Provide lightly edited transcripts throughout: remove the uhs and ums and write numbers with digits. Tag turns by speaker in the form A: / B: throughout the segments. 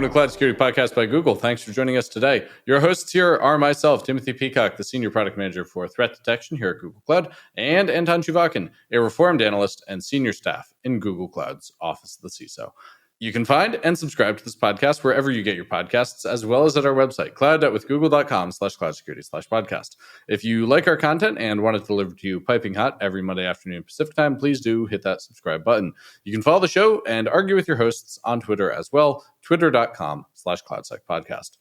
A: to the Cloud Security Podcast by Google. Thanks for joining us today. Your hosts here are myself, Timothy Peacock, the Senior Product Manager for Threat Detection here at Google Cloud, and Anton Chuvakin, a Reformed Analyst and Senior Staff in Google Cloud's Office of the CISO. You can find and subscribe to this podcast wherever you get your podcasts, as well as at our website, cloud.withgoogle.com/cloud-security/podcast. If you like our content and want it delivered to you piping hot every Monday afternoon Pacific time, please do hit that subscribe button. You can follow the show and argue with your hosts on Twitter as well, twitter.com/cloudsecpodcast.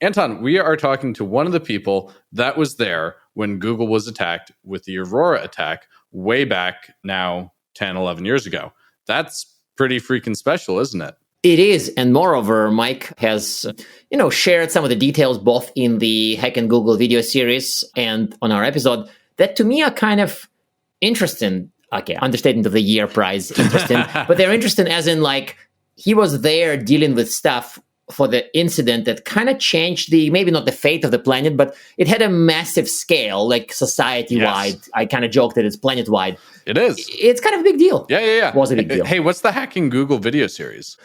A: Anton, we are talking to one of the people that was there when Google was attacked with the Aurora attack way back now 10, 11 years ago. That's pretty freaking special, isn't it?
B: It is. And moreover, Mike has, shared some of the details both in the Hack and Google video series and on our episode that to me are kind of interesting. Okay, understatement of the year prize, interesting. But they're interesting as in he was there dealing with stuff for the incident that kind of changed maybe not the fate of the planet, but it had a massive scale, society-wide. Yes. I kind of joked that it's planet-wide.
A: It is.
B: It's kind of a big deal.
A: Yeah.
B: It was a big deal.
A: Hey, what's the Hacking Google video series?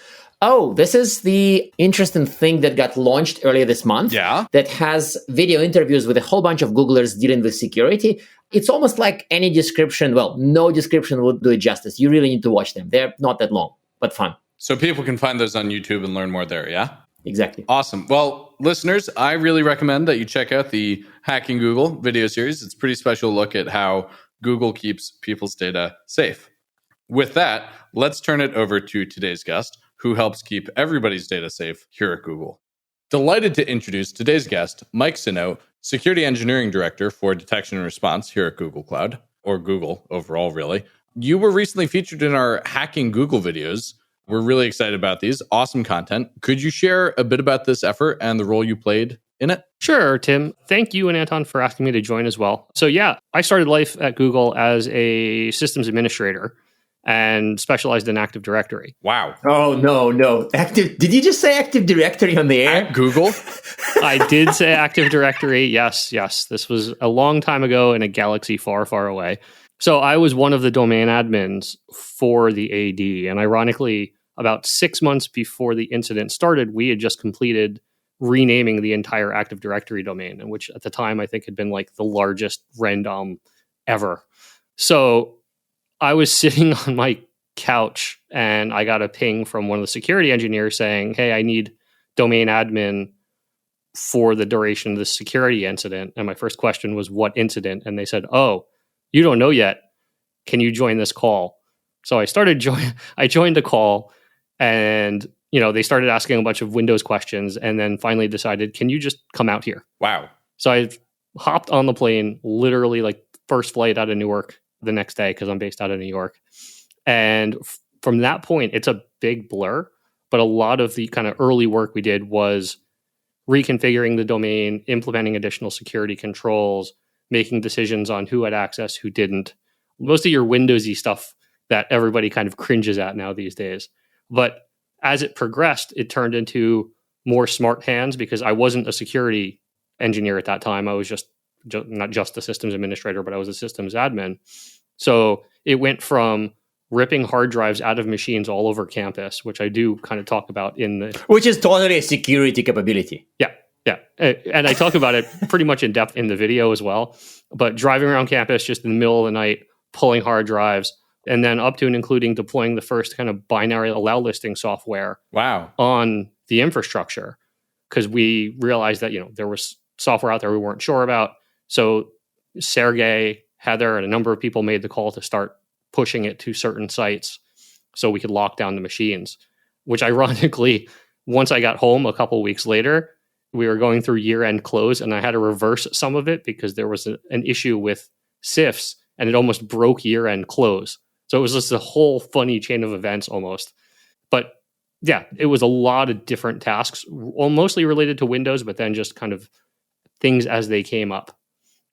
B: Oh, this is the interesting thing that got launched earlier this month.
A: Yeah.
B: That has video interviews with a whole bunch of Googlers dealing with security. It's almost like any description. Well, no description would do it justice. You really need to watch them. They're not that long, but fun.
A: So people can find those on YouTube and learn more there, yeah?
B: Exactly.
A: Awesome. Well, listeners, I really recommend that you check out the Hacking Google video series. It's a pretty special look at how Google keeps people's data safe. With that, let's turn it over to today's guest, who helps keep everybody's data safe here at Google. Delighted to introduce today's guest, Mike Sino, Security Engineering Director for Detection and Response here at Google Cloud, or Google overall, really. You were recently featured in our Hacking Google videos. We're really excited about these. Awesome content. Could you share a bit about this effort and the role you played in it?
C: Sure, Tim. Thank you and Anton for asking me to join as well. So I started life at Google as a systems administrator and specialized in Active Directory.
A: Wow.
B: Oh, no. Did you just say Active Directory on the air?
A: At Google?
C: I did say Active Directory. Yes. This was a long time ago in a galaxy far, far away. So I was one of the domain admins for the AD. And ironically, about 6 months before the incident started, we had just completed renaming the entire Active Directory domain, which at the time I think had been the largest random ever. So I was sitting on my couch and I got a ping from one of the security engineers saying, hey, I need domain admin for the duration of the security incident. And my first question was, what incident? And they said, oh, you don't know yet. Can you join this call? So I joined the call and, they started asking a bunch of Windows questions and then finally decided, can you just come out here?
A: Wow.
C: So I hopped on the plane, literally first flight out of Newark the next day because I'm based out of New York. And from that point, it's a big blur. But a lot of the kind of early work we did was reconfiguring the domain, implementing additional security controls, making decisions on who had access, who didn't. Most of your Windowsy stuff that everybody kind of cringes at now these days. But as it progressed, it turned into more smart hands because I wasn't a security engineer at that time. I was just not just a systems administrator, but I was a systems admin. So it went from ripping hard drives out of machines all over campus, which I do kind of talk about
B: Which is totally a security capability.
C: Yeah. And I talk about it pretty much in depth in the video as well. But driving around campus just in the middle of the night, pulling hard drives, and then up to and including deploying the first kind of binary allow listing software on the infrastructure. Because we realized that, there was software out there we weren't sure about. So Sergey, Heather, and a number of people made the call to start pushing it to certain sites so we could lock down the machines. Which ironically, once I got home a couple weeks later, we were going through year-end close and I had to reverse some of it because there was an issue with CIFS and it almost broke year-end close. So it was just a whole funny chain of events almost. But yeah, it was a lot of different tasks, mostly related to Windows, but then just kind of things as they came up.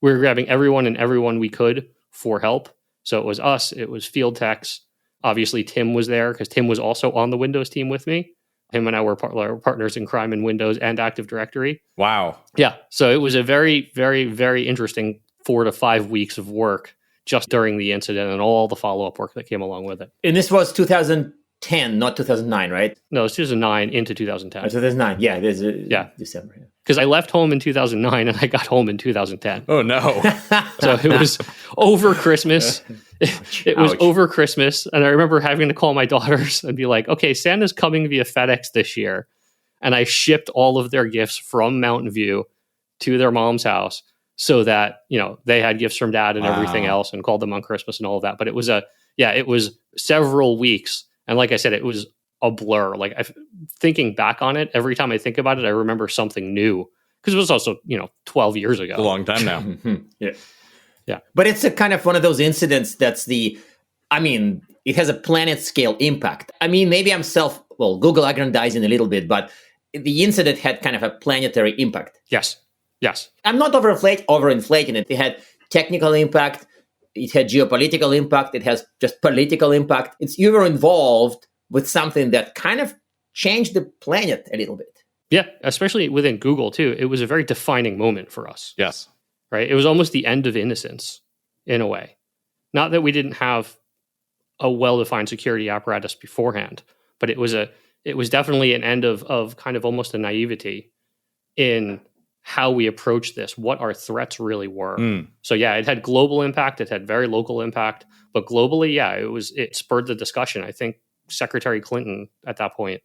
C: We were grabbing everyone we could for help. So it was us, it was field techs. Obviously, Tim was there because Tim was also on the Windows team with me. Him and I were partners in crime in Windows and Active Directory.
A: Wow.
C: Yeah. So it was a very, very, very interesting 4 to 5 weeks of work just during the incident and all the follow-up work that came along with it.
B: And this was 2000 2010, not 2009, right?
C: No, it's 2009 into 2010.
B: 2009, yeah, it is December. Yeah.
C: Because I left home in 2009 and I got home in 2010.
A: Oh, no.
C: So it was over Christmas. It was over Christmas. And I remember having to call my daughters and be like, okay, Santa's coming via FedEx this year. And I shipped all of their gifts from Mountain View to their mom's house so that, they had gifts from dad and everything else, and called them on Christmas and all of that. But it was it was several weeks. And like I said, it was a blur. Like thinking back on it, every time I think about it, I remember something new, because it was also, 12 years ago.
A: A long time now.
B: Yeah. But it's a kind of one of those incidents it has a planet scale impact. Maybe Google aggrandizing a little bit, but the incident had kind of a planetary impact.
C: Yes.
B: I'm not overinflating it. It had technical impact. It had geopolitical impact. It has just political impact. You were involved with something that kind of changed the planet a little bit.
C: Yeah, especially within Google too. It was a very defining moment for us.
A: Yes.
C: Right? It was almost the end of innocence in a way. Not that we didn't have a well-defined security apparatus beforehand, but it was definitely an end of kind of almost a naivety in how we approach this, what our threats really were. So yeah, it had global impact, it had very local impact, but globally, it spurred the discussion. I think Secretary Clinton at that point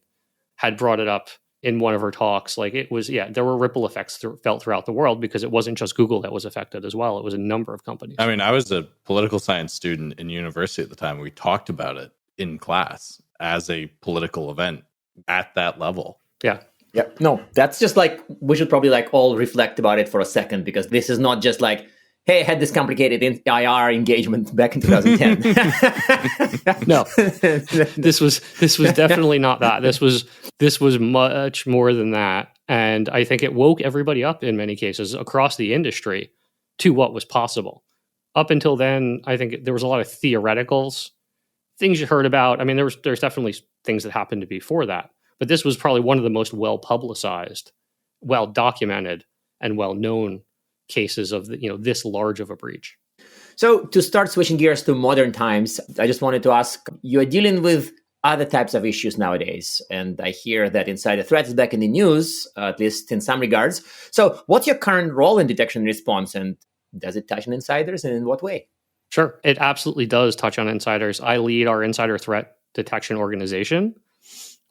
C: had brought it up in one of her talks. Like there were ripple effects felt throughout the world, because it wasn't just Google that was affected as well. It was a number of companies. I was a political science student in university at the time. We talked about it in class as a political event at that level. Yeah.
B: Yeah, no, that's just we should probably all reflect about it for a second, because this is not just hey, I had this complicated IR engagement back in 2010.
C: No, this was definitely not that. This was much more than that. And I think it woke everybody up in many cases across the industry to what was possible. Up until then, I think there was a lot of theoreticals, things you heard about. There's definitely things that happened before that. But this was probably one of the most well-publicized, well-documented, and well-known cases of this large of a breach.
B: So to start switching gears to modern times, I just wanted to ask, you're dealing with other types of issues nowadays. And I hear that insider threat is back in the news, at least in some regards. So what's your current role in detection and response? And does it touch on insiders, and in what way?
C: Sure, it absolutely does touch on insiders. I lead our insider threat detection organization.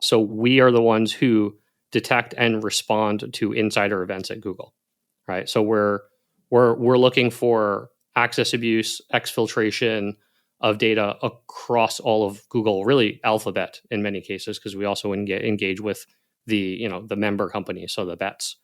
C: So we are the ones who detect and respond to insider events at Google, right? So we're looking for access abuse, exfiltration of data across all of Google, really Alphabet in many cases, because we also engage with the member companies, so the bets.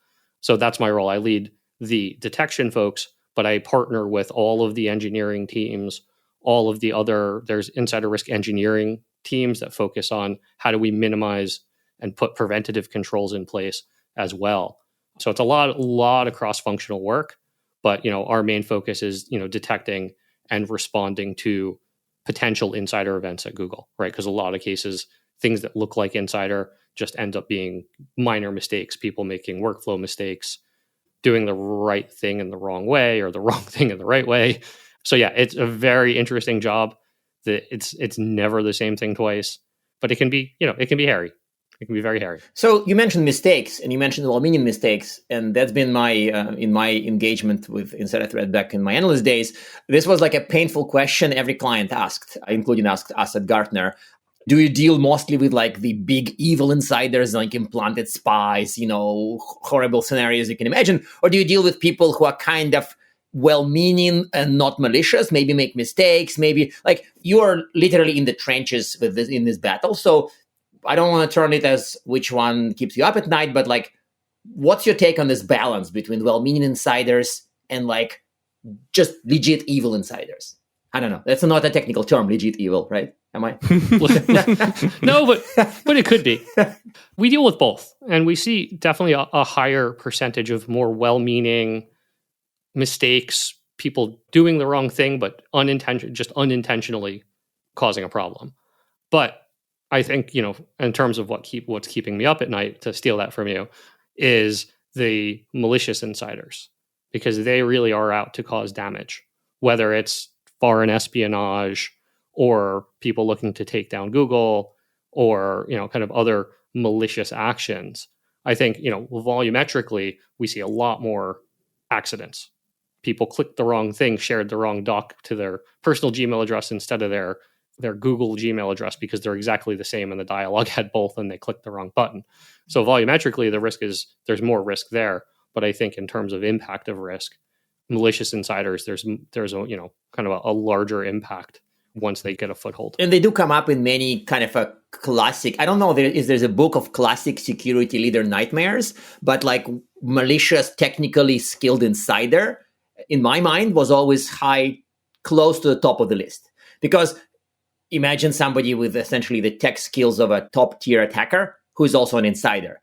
C: So that's my role. I lead the detection folks, but I partner with all of the engineering teams, all of the other. There's insider risk engineering teams that focus on how do we minimize and put preventative controls in place as well. So it's a lot of cross-functional work, but our main focus is detecting and responding to potential insider events at Google, right? Because a lot of cases, things that look like insider just end up being minor mistakes, people making workflow mistakes, doing the right thing in the wrong way or the wrong thing in the right way. So yeah, it's a very interesting job. It's never the same thing twice, but it can be hairy. It can be very hairy.
B: So you mentioned mistakes, and you mentioned well-meaning mistakes, and that's been my in my engagement with insider threat back in my analyst days. This was a painful question every client asked, including asked us at Gartner. Do you deal mostly with the big evil insiders, implanted spies, horrible scenarios you can imagine, or do you deal with people who are kind of well-meaning and not malicious, maybe make mistakes, maybe you are literally in the trenches with this in this battle. So I don't want to turn it as which one keeps you up at night, but what's your take on this balance between well-meaning insiders and just legit evil insiders? I don't know. That's not a technical term, legit evil, right? Am I?
C: No, but it could be. We deal with both, and we see definitely a higher percentage of more well-meaning mistakes, people doing the wrong thing, but unintentionally causing a problem. But I think, in terms of what's keeping me up at night, to steal that from you, is the malicious insiders, because they really are out to cause damage, whether it's foreign espionage or people looking to take down Google or, kind of other malicious actions. I think, volumetrically, we see a lot more accidents. People clicked the wrong thing, shared the wrong doc to their personal Gmail address instead of their Google Gmail address because they're exactly the same and the dialogue had both and they clicked the wrong button. So volumetrically, there's more risk there. But I think in terms of impact of risk, malicious insiders, there's a kind of a larger impact once they get a foothold.
B: And they do come up in many kind of a classic, I don't know if there's a book of classic security leader nightmares, but like malicious, technically skilled insider, in my mind, was always close to the top of the list. Because imagine somebody with essentially the tech skills of a top tier attacker who is also an insider.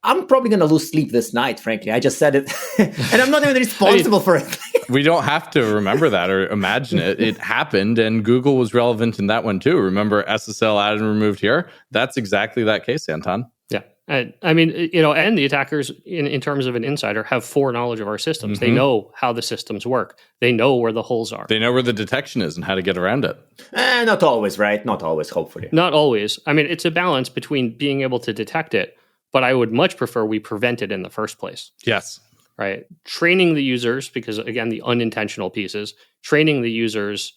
B: I'm probably going to lose sleep this night, frankly. I just said it, and I'm not even responsible for it.
A: We don't have to remember that or imagine it. It happened, and Google was relevant in that one too. Remember SSL added and removed here? That's exactly that case, Anton.
C: Yeah. And and the attackers, in terms of an insider, have foreknowledge of our systems. They know how the systems work. They know where the holes are.
A: They know where the detection is and how to get around it.
B: Not always, right? Not always, hopefully.
C: Not always. It's a balance between being able to detect it, but I would much prefer we prevent it in the first place.
A: Yes.
C: Right. Training the users, because again, the unintentional pieces, training the users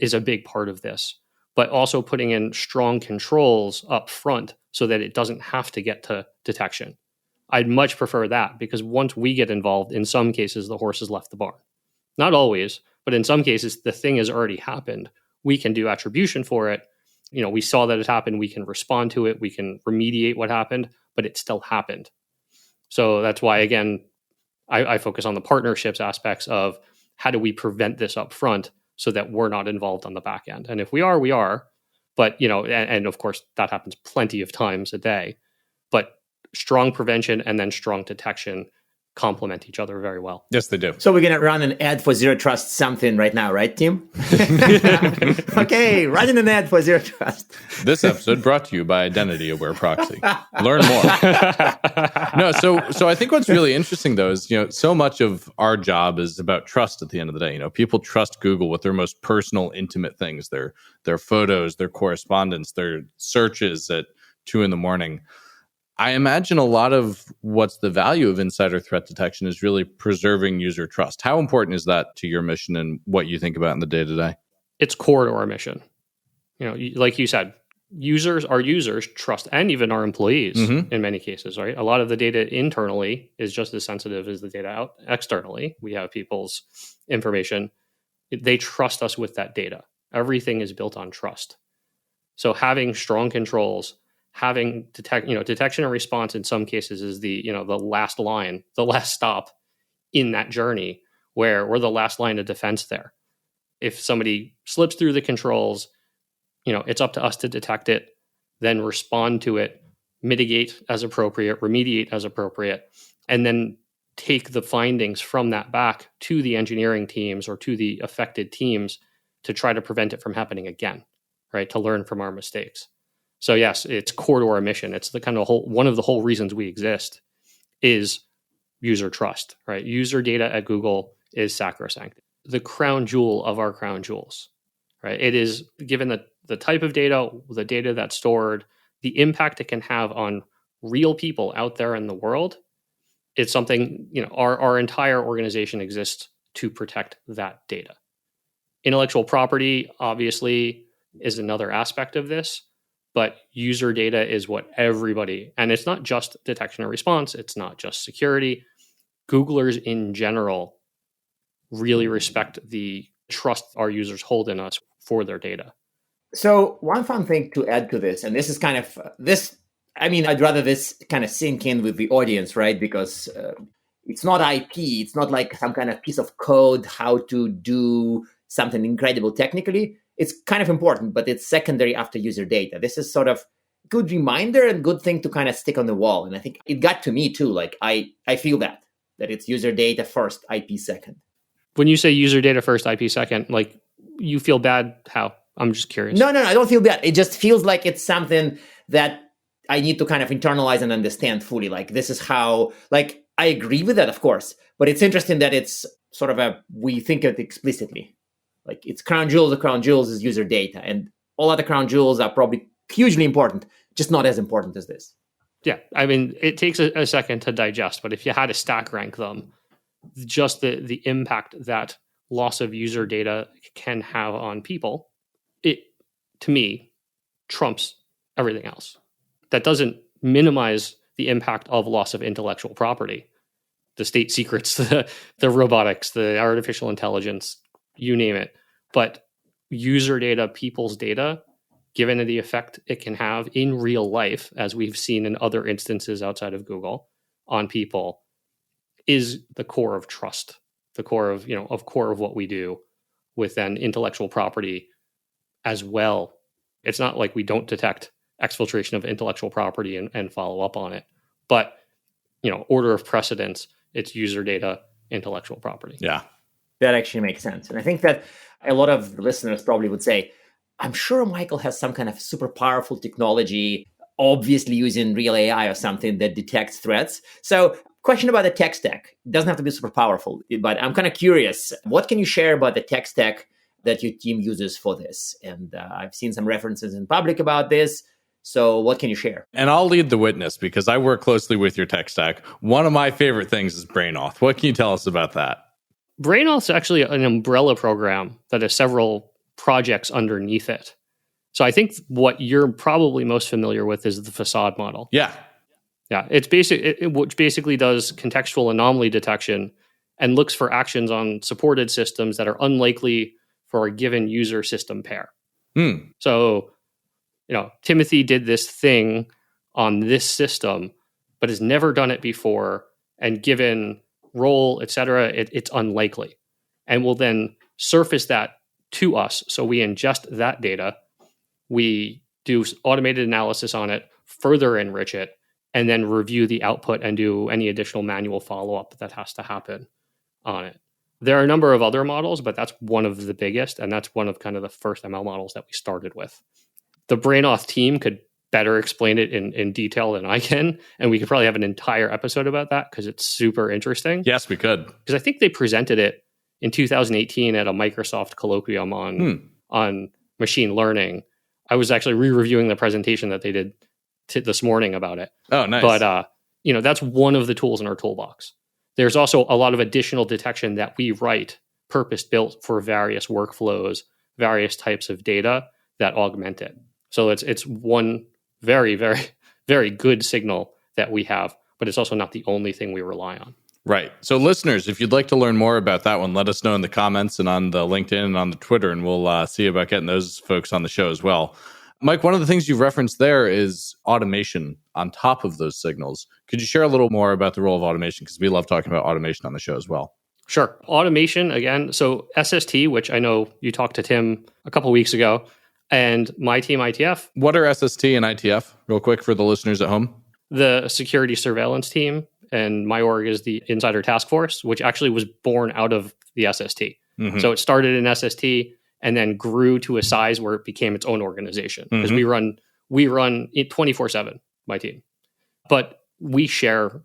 C: is a big part of this, but also putting in strong controls up front so that it doesn't have to get to detection. I'd much prefer that, because once we get involved, in some cases, the horse has left the barn. Not always, but in some cases, the thing has already happened. We can do attribution for it. We saw that it happened. We can respond to it. We can remediate what happened, but it still happened. So that's why, again, I focus on the partnerships aspects of how do we prevent this up front so that we're not involved on the back end. And if we are, we are. But, and of course, that happens plenty of times a day. But strong prevention and then strong detection complement each other very well.
A: Yes, they do.
B: So we're going to run an ad for Zero Trust something right now, right, Tim? Okay, running an ad for Zero Trust.
A: This episode brought to you by Identity Aware Proxy. Learn more. No, so I think what's really interesting, though, is, so much of our job is about trust at the end of the day. People trust Google with their most personal, intimate things, their photos, their correspondence, their searches at 2 a.m. I imagine a lot of what's the value of insider threat detection is really preserving user trust. How important is that to your mission and what you think about in the day-to-day?
C: It's core to our mission. Like you said, our users trust, and even our employees in many cases, right? A lot of the data internally is just as sensitive as the data out externally. We have people's information. They trust us with that data. Everything is built on trust. So having strong controls, having detection and response in some cases is the last line, the last stop in that journey, where we're the last line of defense there. If somebody slips through the controls, it's up to us to detect it, then respond to it, mitigate as appropriate, remediate as appropriate, and then take the findings from that back to the engineering teams or to the affected teams to try to prevent it from happening again, right? To learn from our mistakes. So yes, it's core to our mission. It's the kind of one of the whole reasons we exist is user trust, right? User data at Google is sacrosanct. The crown jewel of our crown jewels, right? It is, given the type of data, the data that's stored, the impact it can have on real people out there in the world. It's something, our entire organization exists to protect that data. Intellectual property, obviously, is another aspect of this. But user data is what everybody, and it's not just detection and response, it's not just security. Googlers in general really respect the trust our users hold in us for their data.
B: So one fun thing to add to this, and this is kind of I'd rather this kind of sink in with the audience, right? Because it's not IP, it's not like some kind of piece of code, how to do something incredible technically. It's kind of important, but it's secondary after user data. This is sort of good reminder and good thing to kind of stick on the wall. And I think it got to me too. Like I feel that it's user data first, IP second.
C: When you say user data first, IP second, like you feel bad, how? I'm just curious.
B: No, I don't feel bad. It just feels like it's something that I need to kind of internalize and understand fully. Like this is how, like I agree with that, of course, but it's interesting that it's sort of we think of it explicitly. Like it's crown jewels, the crown jewels is user data. And all other crown jewels are probably hugely important, just not as important as this.
C: Yeah, I mean, it takes a second to digest, but if you had to stack rank them, just the impact that loss of user data can have on people, it, to me, trumps everything else. That doesn't minimize the impact of loss of intellectual property, the state secrets, the robotics, the artificial intelligence, you name it. But user data, people's data, given the effect it can have in real life, as we've seen in other instances outside of Google on people, is the core of trust, the core of what we do with then intellectual property as well. It's not like we don't detect exfiltration of intellectual property and follow up on it, but order of precedence, it's user data, intellectual property.
A: Yeah,
B: that actually makes sense. And I think that a lot of listeners probably would say, I'm sure Michael has some kind of super powerful technology, obviously using real AI or something that detects threats. So question about the tech stack. It doesn't have to be super powerful, but I'm kind of curious. What can you share about the tech stack that your team uses for this? And I've seen some references in public about this. So what can you share?
A: And I'll lead the witness because I work closely with your tech stack. One of my favorite things is BrainAuth. What can you tell us about that?
C: BrainAuth is actually an umbrella program that has several projects underneath it. So I think what you're probably most familiar with is the facade model.
A: Yeah.
C: Yeah. It's which basically does contextual anomaly detection and looks for actions on supported systems that are unlikely for a given user system pair. So, Timothy did this thing on this system, but has never done it before. And given role, et cetera, it's unlikely. And we'll then surface that to us. So we ingest that data, we do automated analysis on it, further enrich it, and then review the output and do any additional manual follow-up that has to happen on it. There are a number of other models, but that's one of the biggest, and that's one of kind of the first ML models that we started with. The BrainAuth team could better explain it in detail than I can, and we could probably have an entire episode about that because it's super interesting.
A: Yes, we could.
C: Because I think they presented it in 2018 at a Microsoft colloquium on machine learning. I was actually re-reviewing the presentation that they did this morning about it.
A: Oh, nice.
C: But, that's one of the tools in our toolbox. There's also a lot of additional detection that we write purpose-built for various workflows, various types of data that augment it. So it's one very, very, very good signal that we have, but it's also not the only thing we rely on.
A: Right. So listeners, if you'd like to learn more about that one, let us know in the comments and on the LinkedIn and on the Twitter, and we'll see about getting those folks on the show as well. Mike, one of the things you've referenced there is automation on top of those signals. Could you share a little more about the role of automation? Because we love talking about automation on the show as well.
C: Sure. Automation, again, so SST, which I know you talked to Tim a couple of weeks ago, and my team, ITF.
A: What are SST and ITF, real quick, for the listeners at home?
C: The security surveillance team, and my org is the Insider Task Force, which actually was born out of the SST. Mm-hmm. So it started in SST and then grew to a size where it became its own organization. Because we run it 24/7, my team. But we share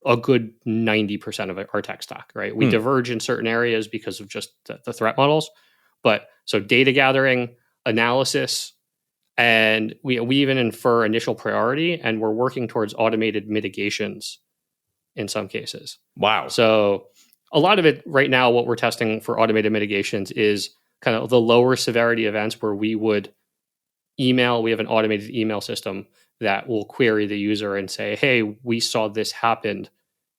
C: a good 90% of our tech stack, right? We diverge in certain areas because of just the threat models. But so data gathering, analysis, and we even infer initial priority, and we're working towards automated mitigations in some cases.
A: Wow.
C: So a lot of it right now, what we're testing for automated mitigations is kind of the lower severity events where we would email. We have an automated email system that will query the user and say, hey, we saw this happened.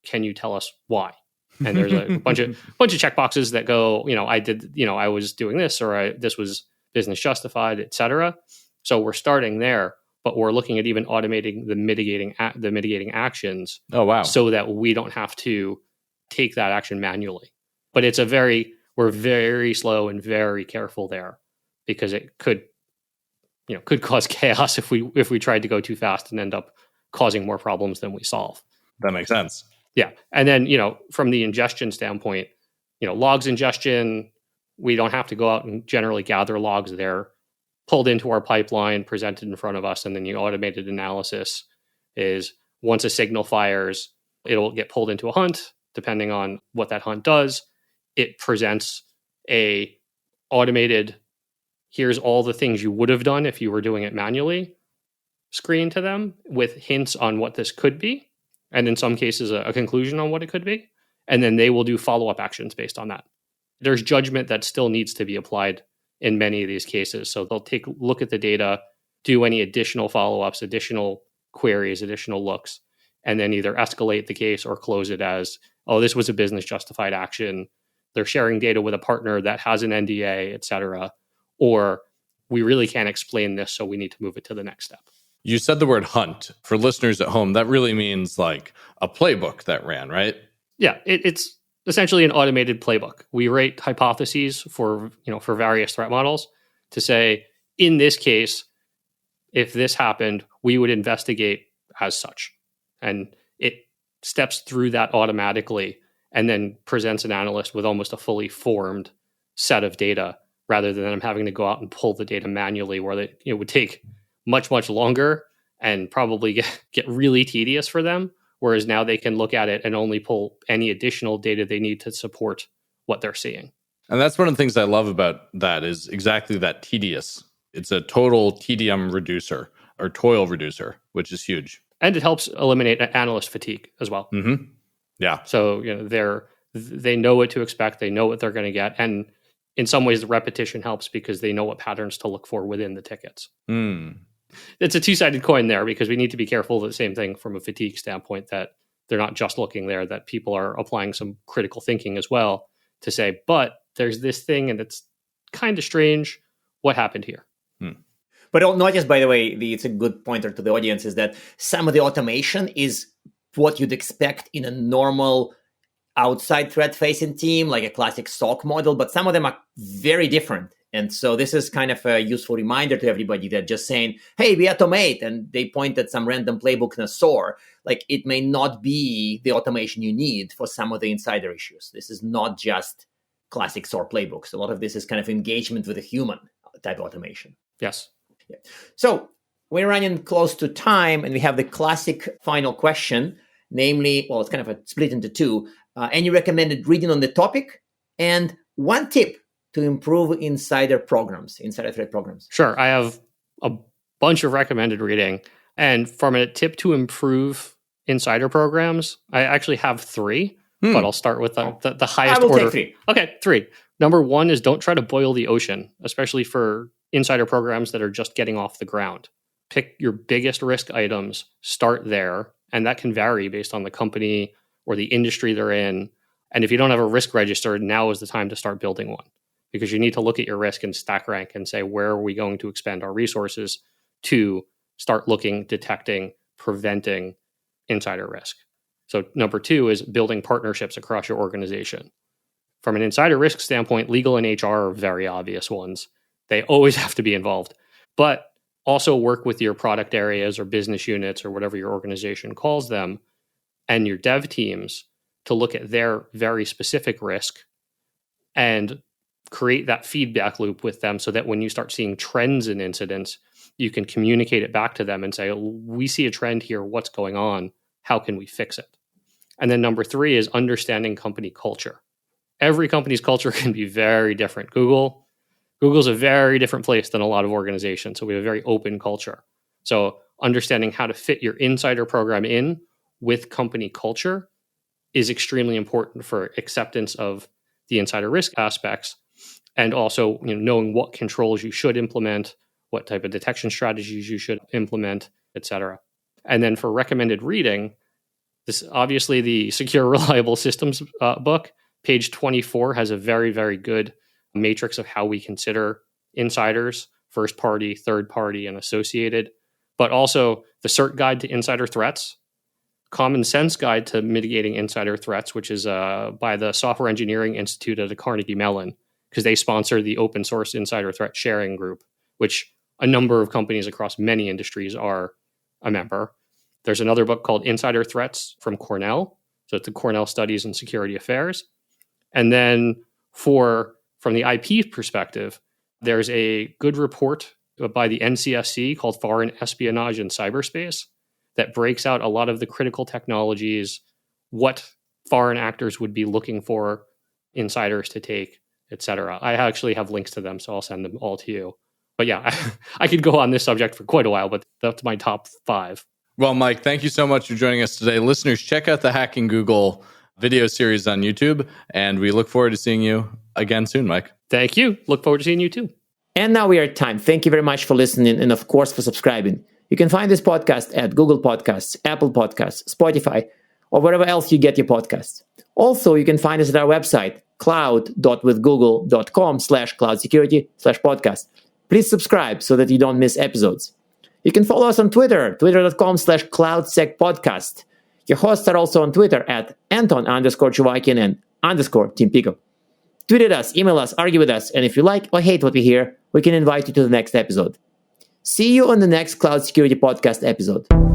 C: Can you tell us why? And there's a bunch of checkboxes that go, I was doing this, or this was business justified, et cetera. So we're starting there, but we're looking at even automating the mitigating actions.
A: Oh, wow.
C: So that we don't have to take that action manually. But we're very slow and very careful there because it could cause chaos if we tried to go too fast and end up causing more problems than we solve.
A: That makes sense.
C: Yeah. And then, from the ingestion standpoint, logs ingestion, we don't have to go out and generally gather logs there, pulled into our pipeline, presented in front of us, and then the automated analysis is once a signal fires, it'll get pulled into a hunt. Depending on what that hunt does, it presents a automated, here's all the things you would have done if you were doing it manually. screen to them with hints on what this could be, and in some cases a conclusion on what it could be, and then they will do follow-up actions based on that. There's judgment that still needs to be applied in many of these cases. So they'll take a look at the data, do any additional follow-ups, additional queries, additional looks, and then either escalate the case or close it as, oh, this was a business justified action. They're sharing data with a partner that has an NDA, et cetera, or we really can't explain this, so we need to move it to the next step.
A: You said the word hunt. For listeners at home, that really means like a playbook that ran, right?
C: Yeah, it's essentially an automated playbook. We rate hypotheses for various threat models to say, in this case, if this happened, we would investigate as such. And it steps through that automatically and then presents an analyst with almost a fully formed set of data rather than them having to go out and pull the data manually, where it would take much, much longer and probably get really tedious for them. Whereas now they can look at it and only pull any additional data they need to support what they're seeing.
A: And that's one of the things I love about that is exactly that tedious. It's a total TDM reducer or toil reducer, which is huge.
C: And it helps eliminate analyst fatigue as well.
A: Mm-hmm. Yeah.
C: So they know what to expect. They know what they're going to get. And in some ways, the repetition helps because they know what patterns to look for within the tickets. It's a two-sided coin there because we need to be careful of the same thing from a fatigue standpoint, that they're not just looking there, that people are applying some critical thinking as well to say, but there's this thing and it's kind of strange. What happened here?
B: But I'll notice, by the way, it's a good pointer to the audience, is that some of the automation is what you'd expect in a normal outside threat-facing team, like a classic SOC model, but some of them are very different. And so this is kind of a useful reminder to everybody that just saying, hey, we automate, and they point at some random playbook in a SOAR, like it may not be the automation you need for some of the insider issues. This is not just classic SOAR playbooks. A lot of this is kind of engagement with a human type automation.
C: Yes.
B: Yeah. So we're running close to time, and we have the classic final question, namely, well, it's kind of a split into two. Any recommended reading on the topic, and one tip to improve insider threat programs?
C: Sure. I have a bunch of recommended reading. And from a tip to improve insider programs, I actually have three, but I'll start with the highest order.
B: Take three.
C: Okay, three. Number one is don't try to boil the ocean, especially for insider programs that are just getting off the ground. Pick your biggest risk items, start there, and that can vary based on the company or the industry they're in. And if you don't have a risk register, now is the time to start building one, because you need to look at your risk and stack rank and say, where are we going to expend our resources to start looking, detecting, preventing insider risk. So number two is building partnerships across your organization. From an insider risk standpoint, legal and HR are very obvious ones. They always have to be involved, but also work with your product areas or business units or whatever your organization calls them and your dev teams to look at their very specific risk and create that feedback loop with them so that when you start seeing trends in incidents, you can communicate it back to them and say, we see a trend here. What's going on? How can we fix it? And then number three is understanding company culture. Every company's culture can be very different. Google's a very different place than a lot of organizations. So we have a very open culture. So understanding how to fit your insider program in with company culture is extremely important for acceptance of the insider risk aspects, and also knowing what controls you should implement, what type of detection strategies you should implement, et cetera. And then for recommended reading, this obviously the Secure Reliable Systems book, page 24 has a very, very good matrix of how we consider insiders, first party, third party, and associated, but also the CERT guide to insider threats, Common Sense Guide to Mitigating Insider Threats, which is by the Software Engineering Institute at the Carnegie Mellon, because they sponsor the open source insider threat sharing group, which a number of companies across many industries are a member. There's another book called Insider Threats from Cornell. So it's the Cornell Studies in Security Affairs. And then from the IP perspective, there's a good report by the NCSC called Foreign Espionage in Cyberspace that breaks out a lot of the critical technologies, what foreign actors would be looking for insiders to take, et cetera. I actually have links to them, so I'll send them all to you. But yeah, I could go on this subject for quite a while, but that's my top 5.
A: Well, Mike, thank you so much for joining us today. Listeners, check out the Hacking Google video series on YouTube, and we look forward to seeing you again soon, Mike.
C: Thank you. Look forward to seeing you too.
B: And now we are at time. Thank you very much for listening and, of course, for subscribing. You can find this podcast at Google Podcasts, Apple Podcasts, Spotify, or wherever else you get your podcasts. Also, you can find us at our website, cloud.withgoogle.com/cloudsecurity/podcast. Please subscribe so that you don't miss episodes. You can follow us on Twitter, twitter.com/cloudsecpodcast. Your hosts are also on Twitter at Anton_Chuvakian and _Team Pico. Tweet at us, email us, argue with us, and if you like or hate what we hear, we can invite you to the next episode. See you on the next Cloud Security Podcast episode.